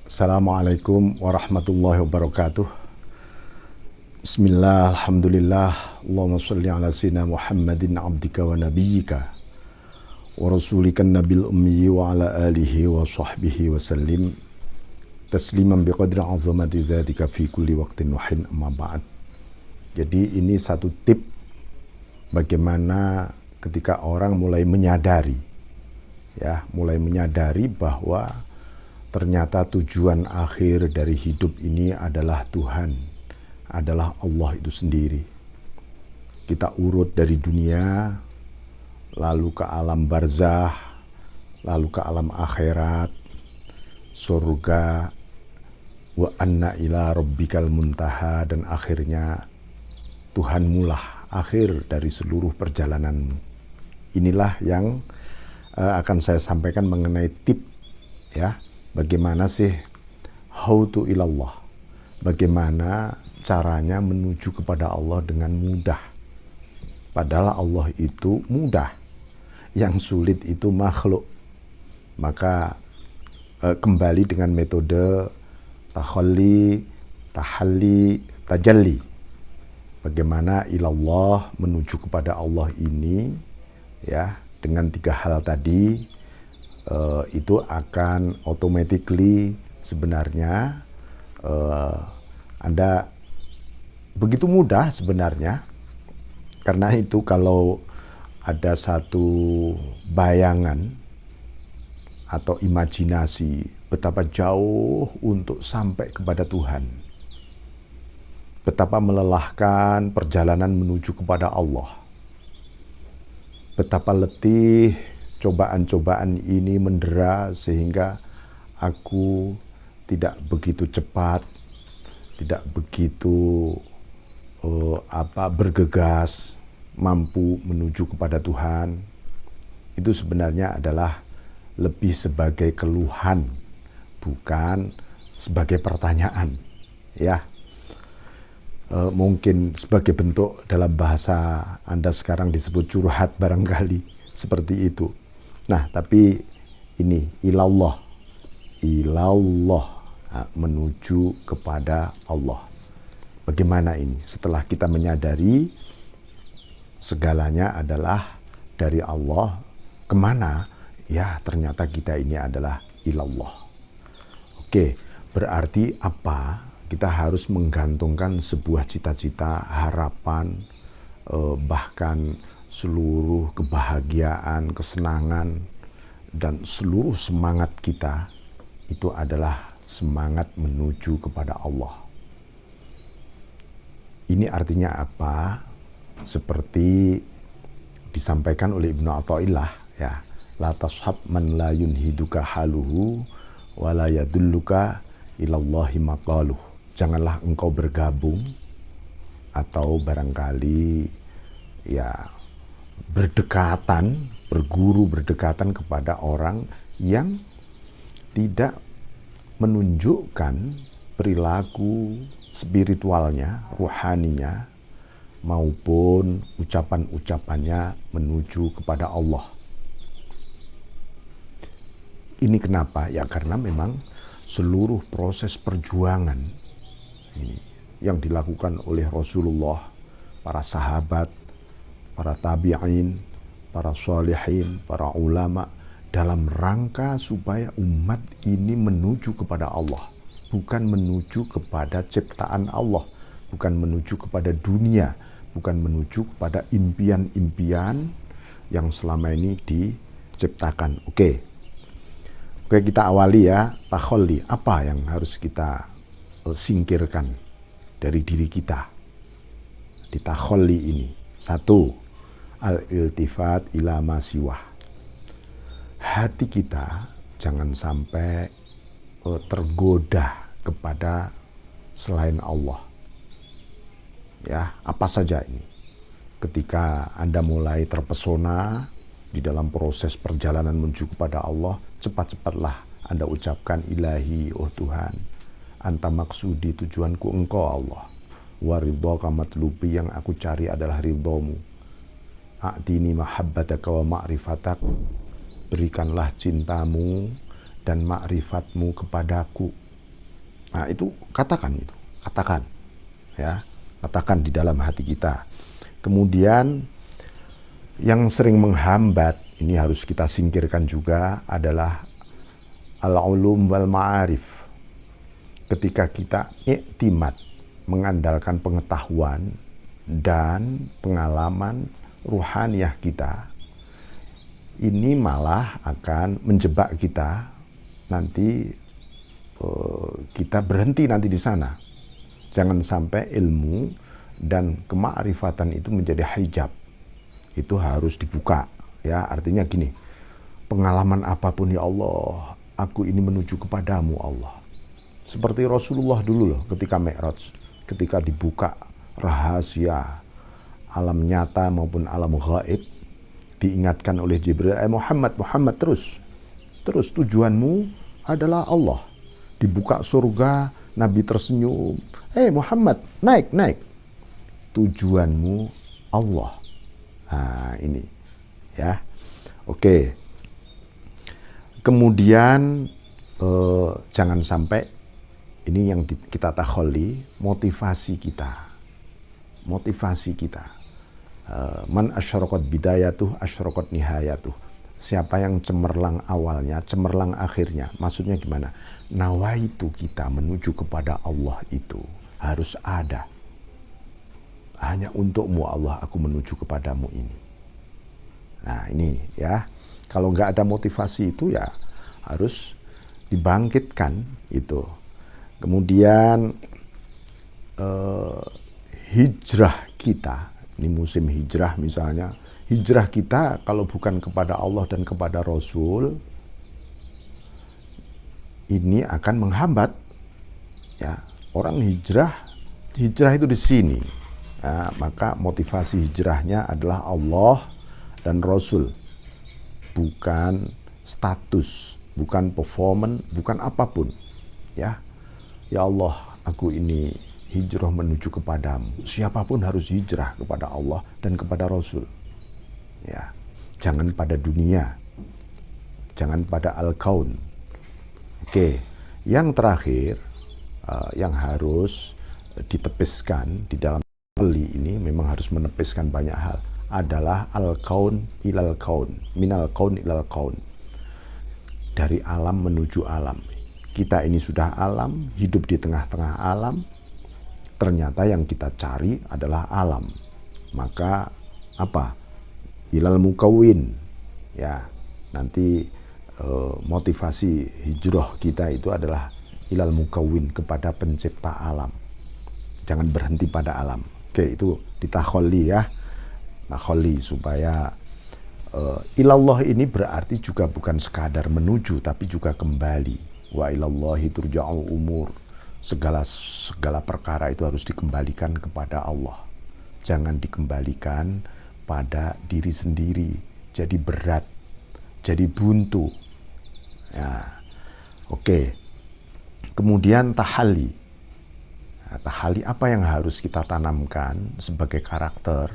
Assalamualaikum warahmatullahi wabarakatuh. Bismillah, alhamdulillah, Allahumma salli ala sayyidina Muhammadin abdika wa nabiyyika wa rasulikan nabil ummi wa ala alihi wa sahbihi wa sallim tasliman biqadri azamati dzatika fi kulli waqtin wa hin, amma ba'd. Jadi ini satu tip bagaimana ketika orang mulai menyadari bahwa ternyata tujuan akhir dari hidup ini adalah Tuhan, adalah Allah itu sendiri. Kita urut dari dunia, lalu ke alam barzah, lalu ke alam akhirat, surga, wa anna ila rabbikal muntaha, dan akhirnya Tuhanmulah akhir dari seluruh perjalananmu. Inilah yang akan saya sampaikan mengenai tip, ya. Bagaimana sih how to ilallah? Bagaimana caranya menuju kepada Allah dengan mudah? Padahal Allah itu mudah. Yang sulit itu makhluk. Maka kembali dengan metode takhalli, tahalli, tajalli. Bagaimana ilallah, menuju kepada Allah ini, ya, dengan 3 hal tadi. Itu akan automatically sebenarnya Anda begitu mudah sebenarnya. Karena itu kalau ada satu bayangan atau imajinasi betapa jauh untuk sampai kepada Tuhan, betapa melelahkan perjalanan menuju kepada Allah, betapa letih cobaan-cobaan ini mendera sehingga aku tidak begitu cepat, tidak begitu bergegas, mampu menuju kepada Tuhan. Itu sebenarnya adalah lebih sebagai keluhan, bukan sebagai pertanyaan, ya. Mungkin sebagai bentuk dalam bahasa Anda sekarang disebut curhat barangkali, seperti itu. Nah, tapi ini ilallah, menuju kepada Allah. Bagaimana ini? Setelah kita menyadari segalanya adalah dari Allah, kemana? Ya, ternyata kita ini adalah ilallah. Oke, berarti apa? Kita harus menggantungkan sebuah cita-cita, harapan, bahkan seluruh kebahagiaan, kesenangan, dan seluruh semangat kita itu adalah semangat menuju kepada Allah. Ini artinya apa? Seperti disampaikan oleh Ibnu Athaillah, ya, la tashab man la yunhiduka haluhu wa la yadulluka ilallahi maqaluh. Janganlah engkau bergabung atau barangkali ya berdekatan kepada orang yang tidak menunjukkan perilaku spiritualnya, ruhaninya, maupun ucapan-ucapannya menuju kepada Allah. Ini kenapa? Ya karena memang seluruh proses perjuangan ini yang dilakukan oleh Rasulullah, para sahabat, para tabi'in, para sholihin, para ulama, dalam rangka supaya umat ini menuju kepada Allah, bukan menuju kepada ciptaan Allah, bukan menuju kepada dunia, bukan menuju kepada impian-impian yang selama ini diciptakan. Oke, kita awali ya, takhalli. Apa yang harus kita singkirkan dari diri kita di takhalli ini? 1, al-iltifat ila ma siwah. Hati kita jangan sampai tergoda kepada selain Allah. Ya, apa saja ini. Ketika Anda mulai terpesona di dalam proses perjalanan menuju kepada Allah, cepat-cepatlah Anda ucapkan ilahi, oh Tuhan, anta maksudi, tujuanku engkau Allah. Wa ridhaka matlubi, yang aku cari adalah ridhomu. A'tini mahabbataka wa ma'rifatak, berikanlah cintamu dan ma'rifatmu kepadaku. Nah, itu katakan, ya, katakan di dalam hati kita. Kemudian yang sering menghambat, ini harus kita singkirkan juga, adalah al-ulum wal ma'arif. Ketika kita iktimad, mengandalkan pengetahuan dan pengalaman ruhaniyah kita, ini malah akan menjebak kita. Nanti kita berhenti nanti di sana. Jangan sampai ilmu dan kemakrifatan itu menjadi hijab. Itu harus dibuka, ya. Artinya gini, pengalaman apapun ya Allah, aku ini menuju kepadamu Allah. Seperti Rasulullah dulu loh, ketika Mi'raj, ketika dibuka rahasia alam nyata maupun alam gaib, diingatkan oleh Jibril, Muhammad terus tujuanmu adalah Allah. Dibuka surga, Nabi tersenyum, Muhammad, naik, tujuanmu Allah. Nah, ini ya. Oke. Kemudian jangan sampai, ini yang kita takholi, motivasi kita. Man asyraqat bidayatuh asyraqat nihayatuh. Siapa yang cemerlang awalnya, cemerlang akhirnya. Maksudnya gimana? Nawaitu kita menuju kepada Allah itu harus ada. Hanya untukmu Allah aku menuju kepadamu ini. Nah ini ya, kalau nggak ada motivasi itu ya harus dibangkitkan itu. Kemudian hijrah kita, ini musim hijrah misalnya, hijrah kita kalau bukan kepada Allah dan kepada Rasul, ini akan menghambat. Ya, orang hijrah itu di sini. Nah, maka motivasi hijrahnya adalah Allah dan Rasul, bukan status, bukan performance, bukan apapun. Ya Allah, aku ini hijrah menuju kepadamu. Siapapun harus hijrah kepada Allah dan kepada Rasul. Ya, jangan pada dunia, jangan pada al-kaun. Oke, yang terakhir yang harus ditepiskan di dalam ini, memang harus menepiskan banyak hal, adalah al-kaun ilal kaun, minal kaun ilal kaun. Dari alam menuju alam. Kita ini sudah alam, hidup di tengah-tengah alam. Ternyata yang kita cari adalah alam. Maka apa? Ilal mukawin. Ya, nanti motivasi hijrah kita itu adalah ilal mukawin, kepada pencipta alam. Jangan berhenti pada alam. Oke, itu ditakholi ya. Takholi supaya ilallah ini berarti juga bukan sekadar menuju, tapi juga kembali. Wa ilallahi turja'ul umur. Segala perkara itu harus dikembalikan kepada Allah. Jangan dikembalikan pada diri sendiri. Jadi berat, jadi buntu. Ya. Oke. Kemudian tahalli. Nah, tahalli apa yang harus kita tanamkan sebagai karakter?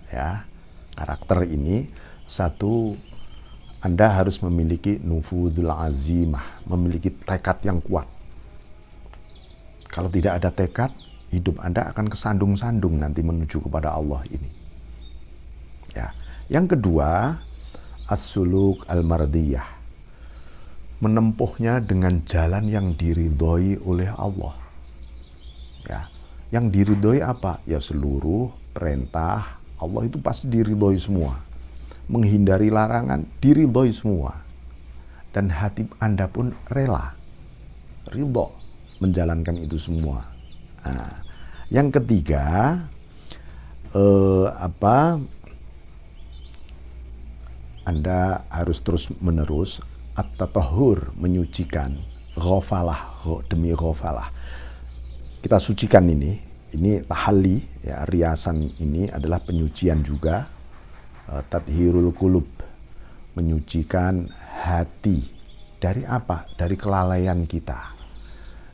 Ya, karakter ini, satu, Anda harus memiliki nufudul azimah, memiliki tekad yang kuat. Kalau tidak ada tekad, hidup Anda akan kesandung-sandung nanti menuju kepada Allah ini. Ya. Yang kedua, as-suluk al-mardiyah, menempuhnya dengan jalan yang diridhoi oleh Allah. Ya, yang diridhoi apa? Ya seluruh perintah Allah itu pasti diridhoi semua. Menghindari larangan diridhoi semua. Dan hati Anda pun rela, ridho menjalankan itu semua. Nah, yang ketiga, Anda harus terus menerus at-tatahhur, menyucikan, ghafalah demi ghafalah. Kita sucikan ini tahalli, ya, riasan ini adalah penyucian juga. Tathhirul qulub, menyucikan hati dari apa? Dari kelalaian kita,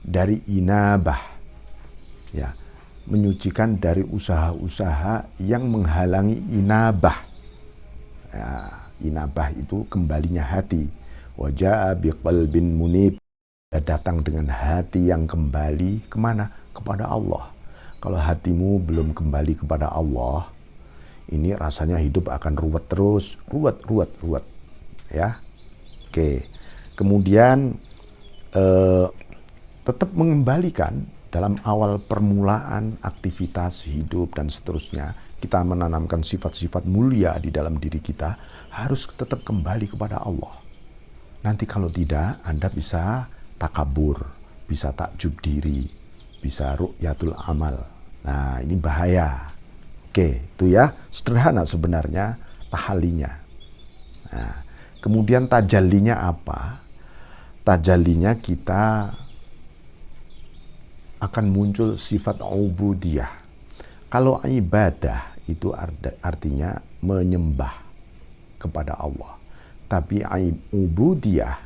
dari inabah, ya, menyucikan dari usaha-usaha yang menghalangi inabah. Ya, inabah itu kembalinya hati. Wa jaa biqalbin munib, datang dengan hati yang kembali kemana? Kepada Allah. Kalau hatimu belum kembali kepada Allah, ini rasanya hidup akan ruwet terus, ruwet. Ya, oke. Kemudian tetap mengembalikan dalam awal permulaan aktivitas hidup dan seterusnya. Kita menanamkan sifat-sifat mulia di dalam diri kita, harus tetap kembali kepada Allah. Nanti kalau tidak, Anda bisa takabur, bisa takjub diri, bisa ru'yatul amal. Nah, ini bahaya. Oke, itu ya, sederhana sebenarnya tahallinya. Nah, kemudian tajallinya apa? Tajallinya kita akan muncul sifat ubudiyah. Kalau ibadah itu artinya menyembah kepada Allah. Tapi ubudiyah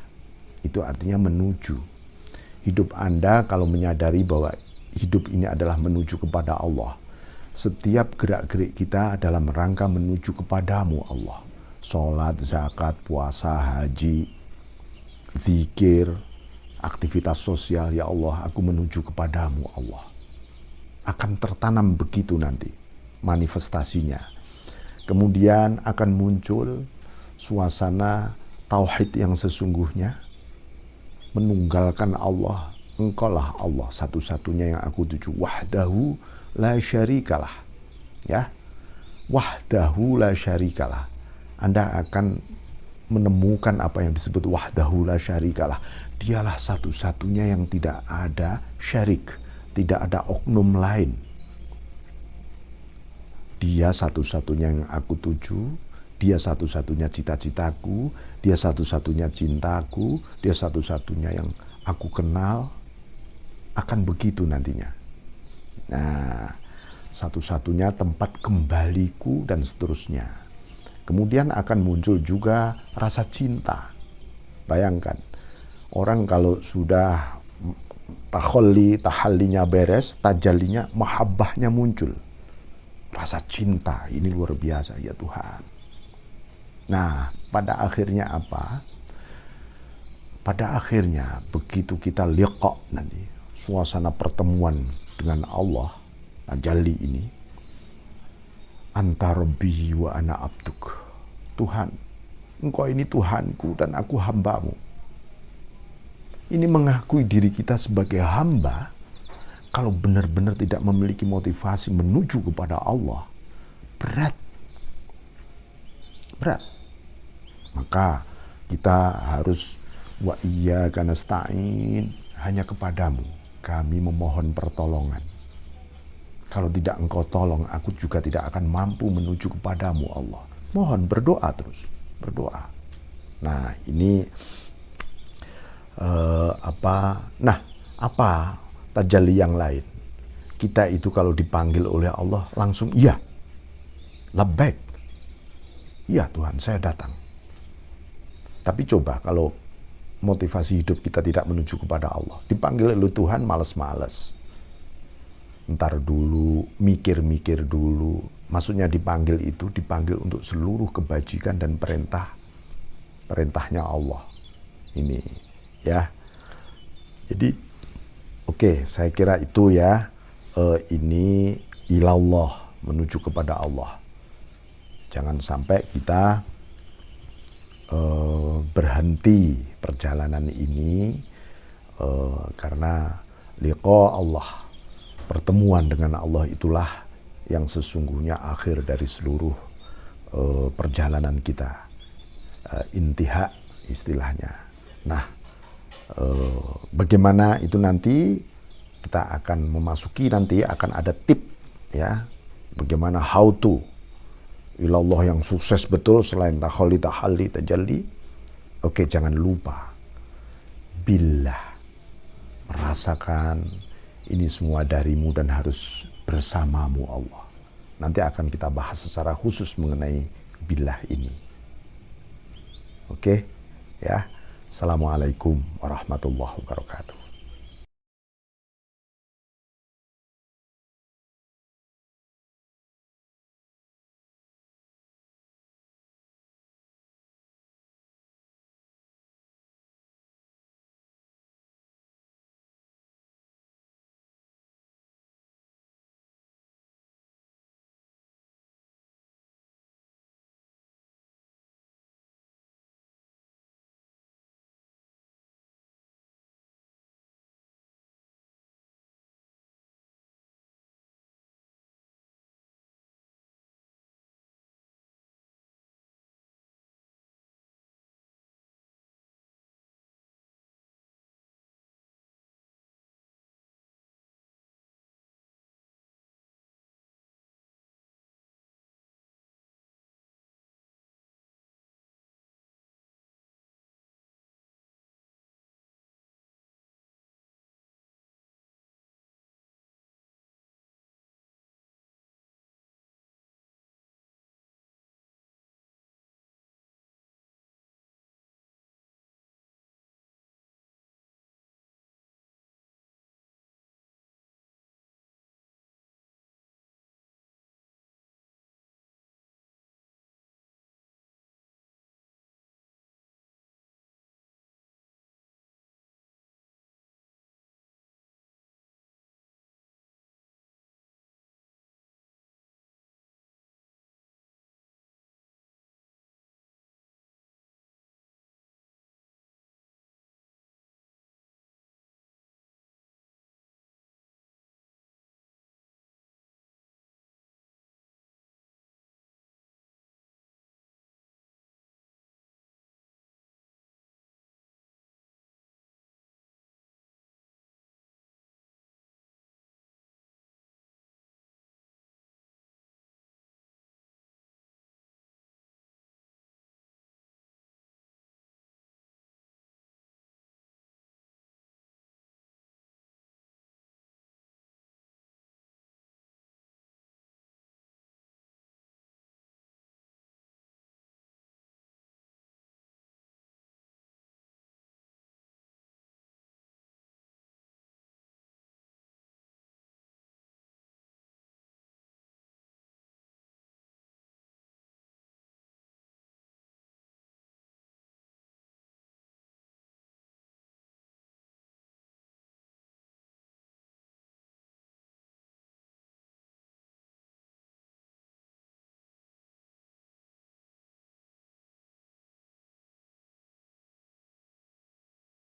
itu artinya menuju. Hidup Anda kalau menyadari bahwa hidup ini adalah menuju kepada Allah. Setiap gerak-gerik kita dalam rangka menuju kepadamu Allah. Sholat, zakat, puasa, haji, zikir, aktivitas sosial, ya Allah, aku menuju kepadamu Allah. Akan tertanam begitu nanti manifestasinya. Kemudian akan muncul suasana tauhid yang sesungguhnya, menunggalkan Allah. Engkaulah Allah satu-satunya yang aku tuju. Wahdahu la syarikalah. Ya, wahdahu la syarikalah. Anda akan menemukan apa yang disebut wahdahu la syarikalah. Dialah satu-satunya yang tidak ada syarik, tidak ada oknum lain. Dia satu-satunya yang aku tuju, dia satu-satunya cita-citaku, dia satu-satunya cintaku, dia satu-satunya yang aku kenal. Akan begitu nantinya. Nah, satu-satunya tempat kembaliku dan seterusnya. Kemudian akan muncul juga rasa cinta. Bayangkan, orang kalau sudah tahallinya beres, tajallinya, mahabbahnya muncul. Rasa cinta, ini luar biasa ya Tuhan. Nah, pada akhirnya apa? Pada akhirnya begitu kita liqa nanti, suasana pertemuan dengan Allah, tajalli ini, anta rabbi wa ana abduk. Tuhan, engkau ini Tuhanku dan aku hambamu. Ini mengakui diri kita sebagai hamba, kalau benar-benar tidak memiliki motivasi menuju kepada Allah, berat. Maka kita harus wa iyyaka nasta'in, hanya kepadamu kami memohon pertolongan. Kalau tidak engkau tolong, aku juga tidak akan mampu menuju kepadamu Allah. Mohon berdoa terus, berdoa. Nah, ini apa tajalli yang lain? Kita itu kalau dipanggil oleh Allah langsung iya, labbaik. Iya Tuhan, saya datang. Tapi coba kalau motivasi hidup kita tidak menuju kepada Allah, dipanggil oleh Tuhan males-males. Ntar dulu, mikir-mikir dulu. Maksudnya dipanggil itu dipanggil untuk seluruh kebajikan dan perintahnya Allah. Ini ya. Jadi oke, saya kira itu ya, ini ilallah, menuju kepada Allah. Jangan sampai kita berhenti perjalanan ini karena liqa Allah, pertemuan dengan Allah itulah yang sesungguhnya akhir dari seluruh perjalanan kita, intiha istilahnya. Nah, bagaimana itu nanti kita akan memasuki, nanti akan ada tip ya, bagaimana how to ilallah yang sukses betul selain tahalli, tajalli. Oke, jangan lupa billah, merasakan ini semua darimu dan harus bersamamu Allah. Nanti akan kita bahas secara khusus mengenai billah ini. Oke, ya. Assalamualaikum warahmatullahi wabarakatuh.